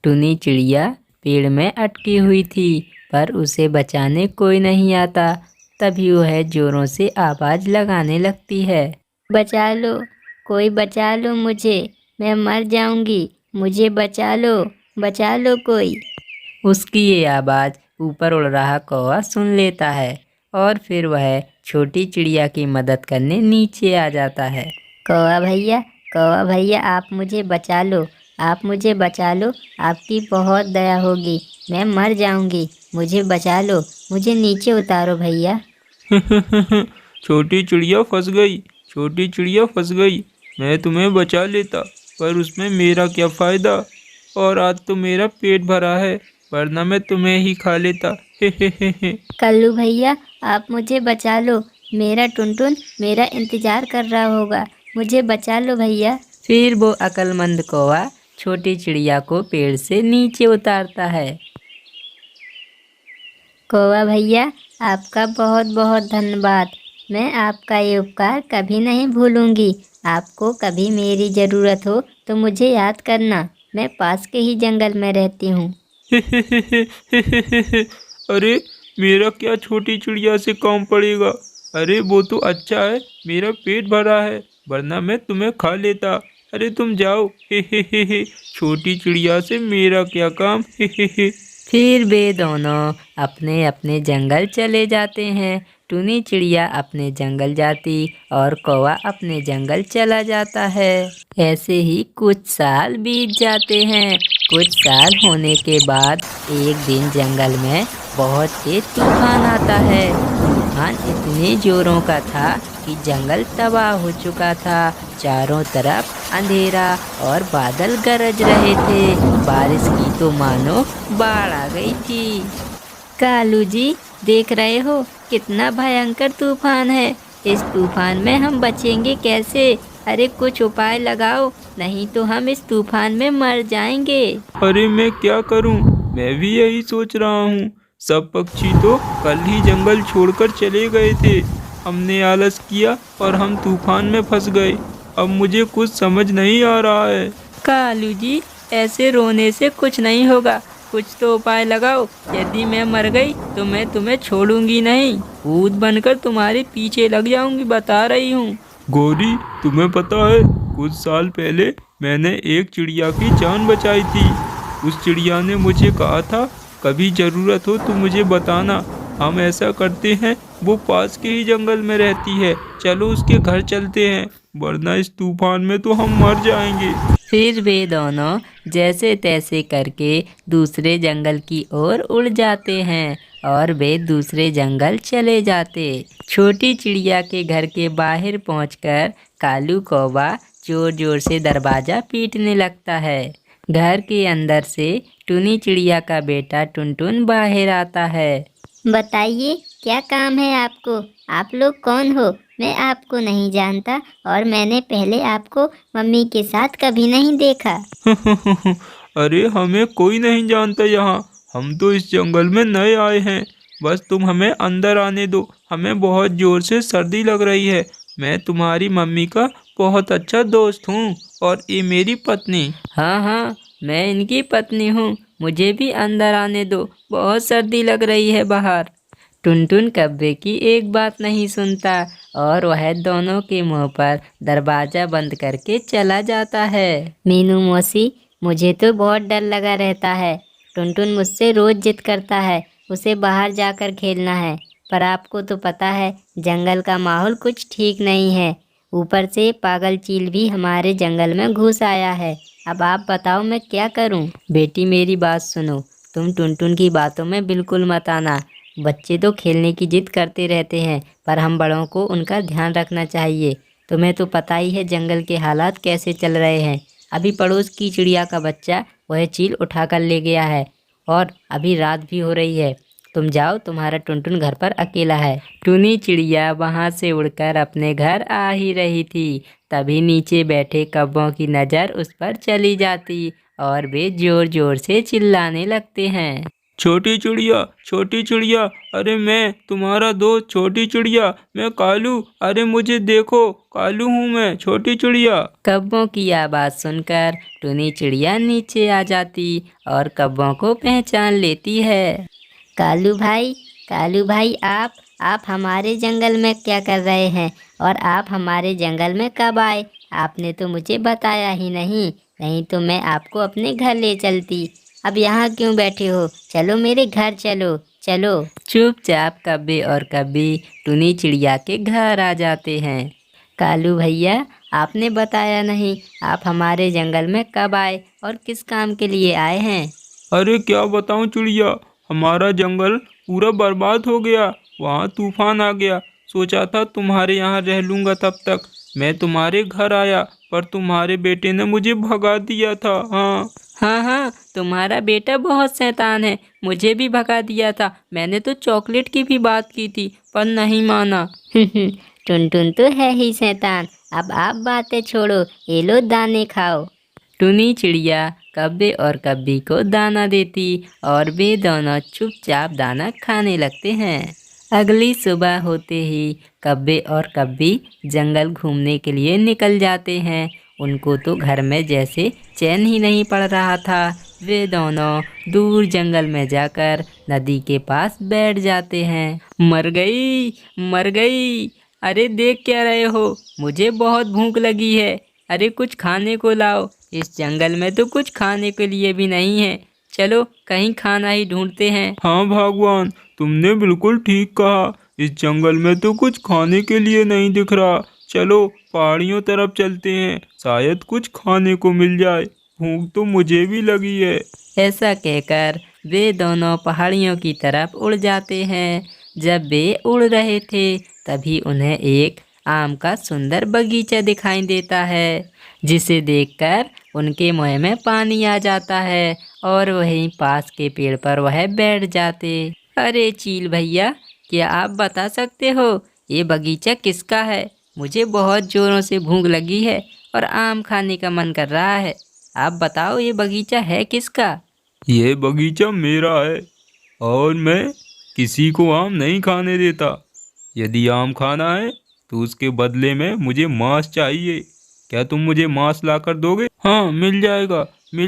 टुनी चिड़िया पेड़ में अटकी हुई थी, पर उसे बचाने कोई नहीं आता। तभी वह जोरों से आवाज़ लगाने लगती है। बचा लो, कोई बचा लो मुझे, मैं मर जाऊंगी, मुझे बचा लो कोई। उसकी ये आवाज़ ऊपर उड़ रहा कौवा सुन लेता है और फिर वह छोटी चिड़िया की मदद करने नीचे आ जाता है। कौवा भैया आप मुझे बचा लो, आप मुझे बचा लो, आपकी बहुत दया होगी, मैं मर जाऊंगी, मुझे बचा लो, मुझे नीचे उतारो भैया। छोटी चिड़िया फंस गई, छोटी चिड़िया फंस गई। मैं तुम्हें बचा लेता, पर उसमें मेरा क्या फ़ायदा। और आज तो मेरा पेट भरा है, वरना मैं तुम्हें ही खा लेता। हे। कल्लू भैया आप मुझे बचा लो, मेरा टुनटुन मेरा इंतजार कर रहा होगा, मुझे बचा लो भैया। फिर वो अक्लमंद कौवा छोटी चिड़िया को पेड़ से नीचे उतारता है। कौवा भैया आपका बहुत बहुत धन्यवाद, मैं आपका ये उपकार कभी नहीं भूलूंगी। आपको कभी मेरी ज़रूरत हो तो मुझे याद करना, मैं पास के ही जंगल में रहती हूँ। अरे मेरा क्या छोटी चिड़िया से काम पड़ेगा। अरे वो तो अच्छा है, मेरा पेट भरा है, वरना मैं तुम्हें खा लेता। अरे तुम जाओ। हे। छोटी चिड़िया से मेरा क्या काम। हे। फिर वे दोनों अपने अपने जंगल चले जाते हैं। टुनी चिड़िया अपने जंगल जाती और कौवा अपने जंगल चला जाता है। ऐसे ही कुछ साल बीत जाते हैं। कुछ साल होने के बाद एक दिन जंगल में बहुत तेज तूफान आता है। तूफान इतने जोरों का था कि जंगल तबाह हो चुका था। चारों तरफ अंधेरा और बादल गरज रहे थे। बारिश की तो मानो बाढ़ आ गई थी। कालू जी देख रहे हो कितना भयंकर तूफान है, इस तूफान में हम बचेंगे कैसे? अरे कुछ उपाय लगाओ, नहीं तो हम इस तूफान में मर जाएंगे। अरे मैं क्या करूं? मैं भी यही सोच रहा हूँ। सब पक्षी तो कल ही जंगल छोड़कर चले गए थे। हमने आलस किया और हम तूफान में फंस गए। अब मुझे कुछ समझ नहीं आ रहा है। कालू जी, ऐसे रोने से कुछ नहीं होगा, कुछ तो उपाय लगाओ। यदि मैं मर गई तो मैं तुम्हें छोड़ूंगी नहीं, भूत बनकर तुम्हारे पीछे लग जाऊंगी, बता रही हूँ। गौरी, तुम्हें पता है कुछ साल पहले मैंने एक चिड़िया की जान बचाई थी। उस चिड़िया ने मुझे कहा था कभी ज़रूरत हो तो मुझे बताना, हम ऐसा करते हैं। वो पास के ही जंगल में रहती है, चलो उसके घर चलते हैं, वरना इस तूफान में तो हम मर जाएंगे। फिर वे दोनों जैसे तैसे करके दूसरे जंगल की ओर उड़ जाते हैं और वे दूसरे जंगल चले जाते। छोटी चिड़िया के घर के बाहर पहुंचकर कालू कौवा जोर जोर से दरवाज़ा पीटने लगता है। घर के अंदर से टुनी चिड़िया का बेटा टुनटुन बाहर आता है। बताइए क्या काम है आपको? आप लोग कौन हो? मैं आपको नहीं जानता और मैंने पहले आपको मम्मी के साथ कभी नहीं देखा। अरे हमें कोई नहीं जानता यहाँ, हम तो इस जंगल में नए आए हैं। बस तुम हमें अंदर आने दो, हमें बहुत ज़ोर से सर्दी लग रही है। मैं तुम्हारी मम्मी का बहुत अच्छा दोस्त हूँ और ये मेरी पत्नी। हाँ हाँ, मैं इनकी पत्नी हूँ, मुझे भी अंदर आने दो, बहुत सर्दी लग रही है बाहर। टुनटुन कब्बे की एक बात नहीं सुनता और वह दोनों के मुंह पर दरवाज़ा बंद करके चला जाता है। मीनू मौसी मुझे तो बहुत डर लगा रहता है। टुनटुन मुझसे रोज जिद करता है, उसे बाहर जाकर खेलना है, पर आपको तो पता है जंगल का माहौल कुछ ठीक नहीं है। ऊपर से पागल चील भी हमारे जंगल में घुस आया है। अब आप बताओ मैं क्या करूं? बेटी मेरी बात सुनो, तुम टुनटुन की बातों में बिल्कुल मत आना। बच्चे तो खेलने की जिद करते रहते हैं, पर हम बड़ों को उनका ध्यान रखना चाहिए। तुम्हें तो पता ही है जंगल के हालात कैसे चल रहे हैं। अभी पड़ोस की चिड़िया का बच्चा वह चील उठा कर ले गया है और अभी रात भी हो रही है। तुम जाओ, तुम्हारा टुनटुन घर पर अकेला है। टुनी चिड़िया वहाँ से उड़कर अपने घर आ ही रही थी, तभी नीचे बैठे कौवों की नज़र उस पर चली जाती और वे जोर जोर से चिल्लाने लगते हैं। छोटी चिड़िया, अरे मैं तुम्हारा दोस्त छोटी चिड़िया, मैं कालू, अरे मुझे देखो, कालू हूँ मैं, छोटी चिड़िया। कब्बों की आवाज़ सुनकर टुनी चिड़िया नीचे आ जाती और कब्बों को पहचान लेती है। कालू भाई आप हमारे जंगल में क्या कर रहे हैं और आप हमारे जंगल में कब आए? आपने तो मुझे बताया ही नहीं तो मैं आपको अपने घर ले चलती। अब यहाँ क्यों बैठे हो? चलो मेरे घर चलो। चुपचाप कब्बे और कब्बी टुनी चिड़िया के घर आ जाते हैं। कालू भैया, आपने बताया नहीं आप हमारे जंगल में कब आए और किस काम के लिए आए हैं? अरे क्या बताऊँ चिड़िया, हमारा जंगल पूरा बर्बाद हो गया, वहाँ तूफान आ गया। सोचा था तुम्हारे यहाँ रह लूँगा, तब तक मैं तुम्हारे घर आया, पर तुम्हारे बेटे ने मुझे भगा दिया था। हाँ, तुम्हारा बेटा बहुत शैतान है, मुझे भी भगा दिया था। मैंने तो चॉकलेट की भी बात की थी पर नहीं माना। टुनटुन तो है ही शैतान। अब आप बातें छोड़ो, ये लो दाने खाओ। टुनी चिड़िया कब्बे और कब्बी को दाना देती और वे दोनों चुपचाप दाना खाने लगते हैं। अगली सुबह होते ही कब्बे और कब्बी जंगल घूमने के लिए निकल जाते हैं। उनको तो घर में जैसे चैन ही नहीं पड़ रहा था। वे दोनों दूर जंगल में जाकर नदी के पास बैठ जाते हैं। मर गई, अरे देख क्या रहे हो, मुझे बहुत भूख लगी है, अरे कुछ खाने को लाओ। इस जंगल में तो कुछ खाने के लिए भी नहीं है, चलो कहीं खाना ही ढूंढते हैं। हाँ भगवान, तुमने बिल्कुल ठीक कहा, इस जंगल में तो कुछ खाने के लिए नहीं दिख रहा। चलो पहाड़ियों तरफ चलते हैं, शायद कुछ खाने को मिल जाए, भूख तो मुझे भी लगी है। ऐसा कहकर वे दोनों पहाड़ियों की तरफ उड़ जाते हैं। जब वे उड़ रहे थे तभी उन्हें एक आम का सुंदर बगीचा दिखाई देता है, जिसे देखकर उनके मुंह में पानी आ जाता है और वहीं पास के पेड़ पर वह बैठ जाते। अरे चील भैया, क्या आप बता सकते हो ये बगीचा किसका है? मुझे बहुत ज़ोरों से भूख लगी है और आम खाने का मन कर रहा है। आप बताओ ये बगीचा है किसका? ये बगीचा मेरा है और मैं किसी को आम नहीं खाने देता। यदि आम खाना है तो उसके बदले में मुझे मांस चाहिए। क्या तुम मुझे मांस लाकर दोगे? हाँ, मिल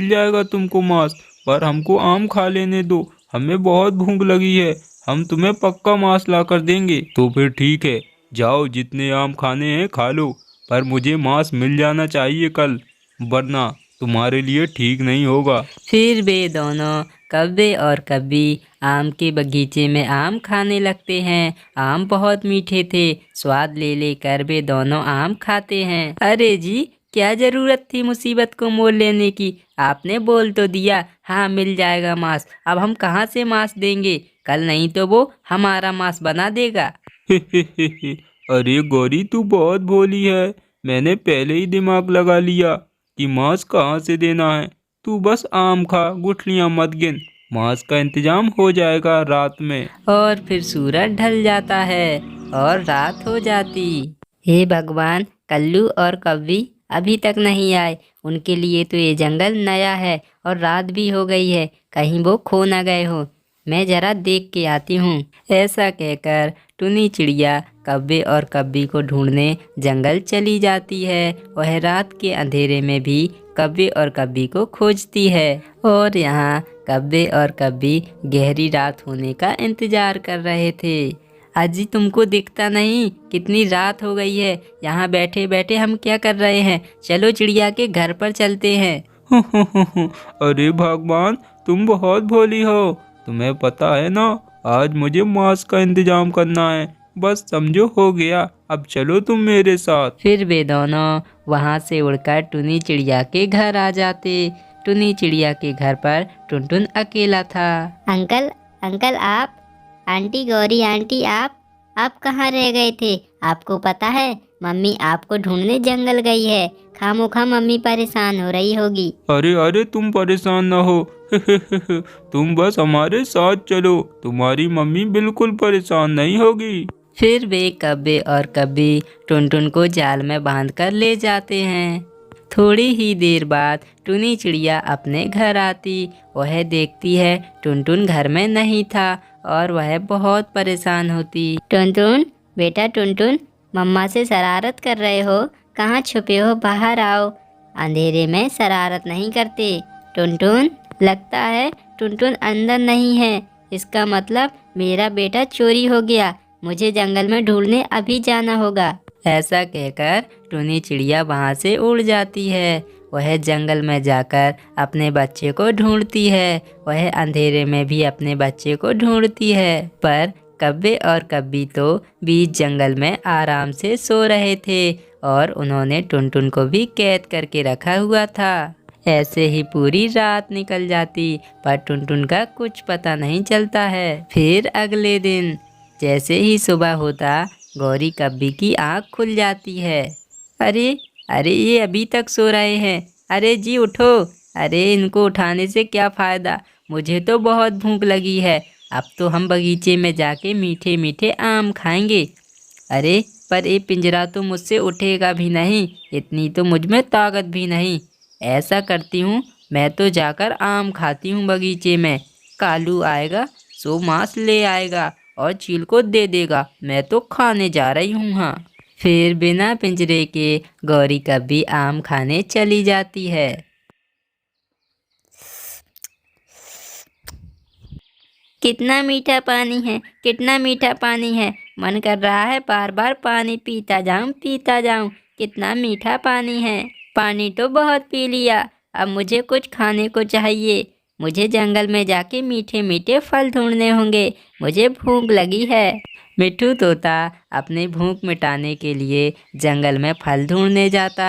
जाएगा तुमको मांस, पर हमको आम खा लेने दो, हमें बहुत भूख लगी है, हम तुम्हें पक्का मांस लाकर देंगे। तो फिर ठीक है, जाओ जितने आम खाने हैं खा लो, पर मुझे मांस मिल जाना चाहिए कल, वरना तुम्हारे लिए ठीक नहीं होगा। फिर वे दोनों कब्बे और कब्बी आम के बगीचे में आम खाने लगते हैं। आम बहुत मीठे थे, स्वाद ले लेकर वे दोनों आम खाते हैं। अरे जी, क्या ज़रूरत थी मुसीबत को मोल लेने की? आपने बोल तो दिया हाँ मिल जाएगा मांस, अब हम कहाँ से मांस देंगे? कल नहीं तो वो हमारा मांस बना देगा। अरे गौरी, तू बहुत भोली है, मैंने पहले ही दिमाग लगा लिया कि मांस कहाँ से देना है। तू बस आम खा, गुठलियाँ मत गिन, मांस का इंतजाम हो जाएगा रात में। और फिर सूरज ढल जाता है और रात हो जाती। हे भगवान, कल्लू और कव्वी अभी तक नहीं आए। उनके लिए तो ये जंगल नया है और रात भी हो गई है, कहीं वो खो ना गए हो। मैं जरा देख के आती हूँ। ऐसा कहकर टुनी चिड़िया कब्बे और कब्बी को ढूंढने जंगल चली जाती है। वह रात के अंधेरे में भी कब्बे और कब्बी को खोजती है और यहाँ कब्बे और कब्बी गहरी रात होने का इंतजार कर रहे थे। अजी तुमको दिखता नहीं, कितनी रात हो गई है, यहाँ बैठे बैठे हम क्या कर रहे हैं? चलो चिड़िया के घर पर चलते हैं। अरे भगवान, तुम बहुत भोली हो, तुम्हें पता है ना आज मुझे मांस का इंतजाम करना है, बस समझो हो गया, अब चलो तुम मेरे साथ। फिर वे दोनों वहाँ से उड़कर टुनी चिड़िया के घर आ जाते। टुनी चिड़िया के घर पर टुनटुन अकेला था। अंकल आप, आंटी गौरी आंटी आप कहाँ रह गए थे? आपको पता है मम्मी आपको ढूंढने जंगल गई है, खामोखा मम्मी परेशान हो रही होगी। अरे तुम परेशान ना हो तुम बस हमारे साथ चलो, तुम्हारी मम्मी बिल्कुल परेशान नहीं होगी। फिर वे कब्बे और कब्बी टुनटुन को जाल में बांधकर ले जाते हैं। थोड़ी ही देर बाद टुनी चिड़िया अपने घर आती। वह देखती है टुनटुन घर में नहीं था और वह बहुत परेशान होती। टुनटुन, बेटा टुनटुन, मम्मा से शरारत कर रहे हो? कहाँ छुपे हो? बाहर आओ। अंधेरे में शरारत नहीं करते। टुनटुन, लगता है टुनटुन अंदर नहीं है। इसका मतलब मेरा बेटा चोरी हो गया। मुझे जंगल में ढूंढने अभी जाना होगा। ऐसा कहकर टुनी चिड़िया वहाँ से उड़ जाती है। वह जंगल में जाकर अपने बच्चे को ढूंढती है। वह अंधेरे में भी अपने बच्चे को ढूंढती है, पर कब्बे और कब्बी तो बीच जंगल में आराम से सो रहे थे और उन्होंने टुनटुन को भी कैद करके रखा हुआ था। ऐसे ही पूरी रात निकल जाती, पर टुनटुन का कुछ पता नहीं चलता है। फिर अगले दिन जैसे ही सुबह होता, गौरी कब्बी की आँख खुल जाती है। अरे अरे, ये अभी तक सो रहे हैं। अरे जी उठो। अरे इनको उठाने से क्या फ़ायदा, मुझे तो बहुत भूख लगी है। अब तो हम बगीचे में जाके मीठे मीठे आम खाएंगे। अरे पर ये पिंजरा तो मुझसे उठेगा भी नहीं, इतनी तो मुझ में ताकत भी नहीं। ऐसा करती हूँ, मैं तो जाकर आम खाती हूँ बगीचे में। कालू आएगा, सो मांस ले आएगा और चील को दे देगा। मैं तो खाने जा रही हूँ। हाँ, फिर बिना पिंजरे के गौरी कब्बी आम खाने चली जाती है। कितना मीठा पानी है, कितना मीठा पानी है। मन कर रहा है बार बार पानी पीता जाऊं, पीता जाऊं। कितना मीठा पानी है। पानी तो बहुत पी लिया, अब मुझे कुछ खाने को चाहिए। मुझे जंगल में जाके मीठे मीठे फल ढूंढने होंगे। मुझे भूख लगी है। मिट्ठू तोता अपनी भूख मिटाने के लिए जंगल में फल ढूंढने जाता।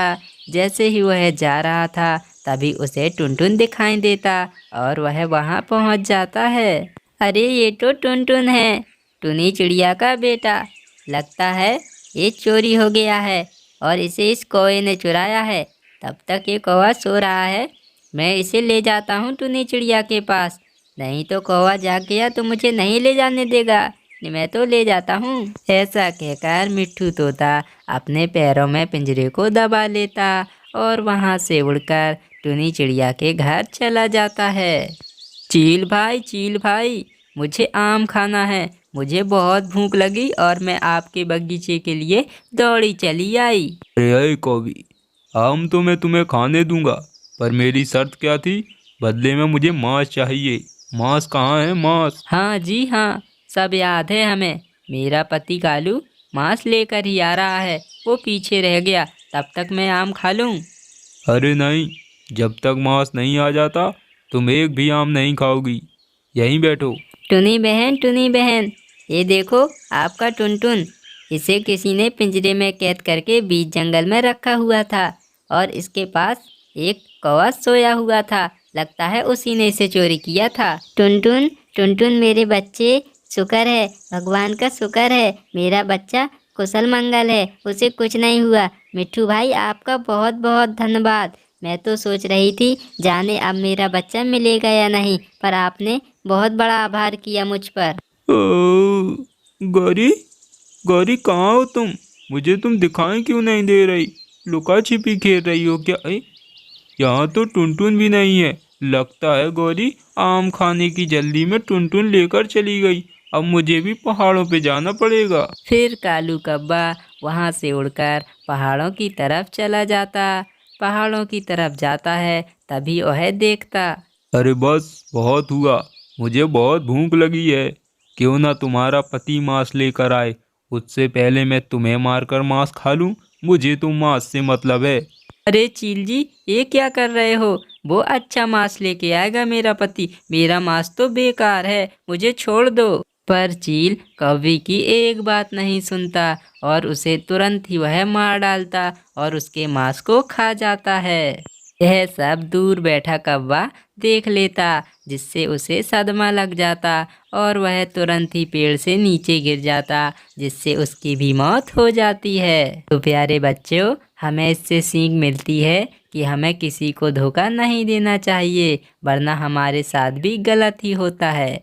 जैसे ही वह जा रहा था, तभी उसे टुनटुन दिखाई देता और वह वहां पहुंच जाता है। अरे ये तो टुनटुन है, टुनी चिड़िया का बेटा। लगता है ये चोरी हो गया है और इसे इस कौवे ने चुराया है। तब तक ये कौवा सो रहा है। मैं इसे ले जाता हूँ टुनी चिड़िया के पास। नहीं तो कौवा जाग गया तो मुझे नहीं ले जाने देगा। मैं तो ले जाता हूँ। ऐसा कहकर मिट्ठू तोता अपने पैरों में पिंजरे को दबा लेता और वहां से उड़कर टुनी चिड़िया के घर चला जाता है। चील भाई, मुझे आम खाना है। मुझे बहुत भूख लगी और मैं आपके बगीचे के लिए दौड़ी चली आई। अरे कौवी, आम तो मैं तुम्हें खाने दूंगा, पर मेरी शर्त क्या थी? बदले में मुझे मांस चाहिए। मांस कहाँ है, मांस? हाँ जी हाँ, सब याद है हमें। मेरा पति कालू मांस लेकर ही आ रहा है। वो पीछे रह गया, तब तक मैं आम खा लूँ। अरे नहीं, जब तक मांस नहीं आ जाता तुम एक भी आम नहीं खाओगी। यहीं बैठो। टुनी बहन, ये देखो आपका टुनटुन। इसे किसी ने पिंजरे में कैद करके बीच जंगल में रखा हुआ था और इसके पास एक कौवा सोया हुआ था। लगता है उसी ने इसे चोरी किया था। टुनटुन मेरे बच्चे, शुक्र है, भगवान का शुक्र है, मेरा बच्चा कुशल मंगल है, उसे कुछ नहीं हुआ। मिट्ठू भाई आपका बहुत बहुत धन्यवाद। मैं तो सोच रही थी जाने अब मेरा बच्चा मिलेगा या नहीं, पर आपने बहुत बड़ा आभार किया मुझ पर। ओ, गौरी, गौरी कहाँ हो तुम? मुझे तुम दिखाई क्यों नहीं दे रही? लुका छिपी खेल रही हो क्या? यहाँ तो टुनटुन भी नहीं है। लगता है गौरी आम खाने की जल्दी में टुनटुन लेकर चली गई। अब मुझे भी पहाड़ों पे जाना पड़ेगा। फिर कालू कब्बा वहाँ से उड़कर पहाड़ों की तरफ चला जाता। पहाड़ों की तरफ जाता है, तभी वह देखता। अरे बस, बहुत हुआ। मुझे बहुत भूख लगी है। क्यों ना तुम्हारा पति मांस लेकर आए, उससे पहले मैं तुम्हें मारकर मांस खा लूं। मुझे तो मांस से मतलब है। अरे चील जी, ये क्या कर रहे हो? वो अच्छा मांस लेके आएगा मेरा पति। मेरा मांस तो बेकार है, मुझे छोड़ दो। पर चील कौवे की एक बात नहीं सुनता और उसे तुरंत ही वह मार डालता और उसके मांस को खा जाता है। यह सब दूर बैठा कौवा देख लेता, जिससे उसे सदमा लग जाता और वह तुरंत ही पेड़ से नीचे गिर जाता, जिससे उसकी भी मौत हो जाती है। तो प्यारे बच्चों, हमें इससे सीख मिलती है कि हमें किसी को धोखा नहीं देना चाहिए, वरना हमारे साथ भी गलत ही होता है।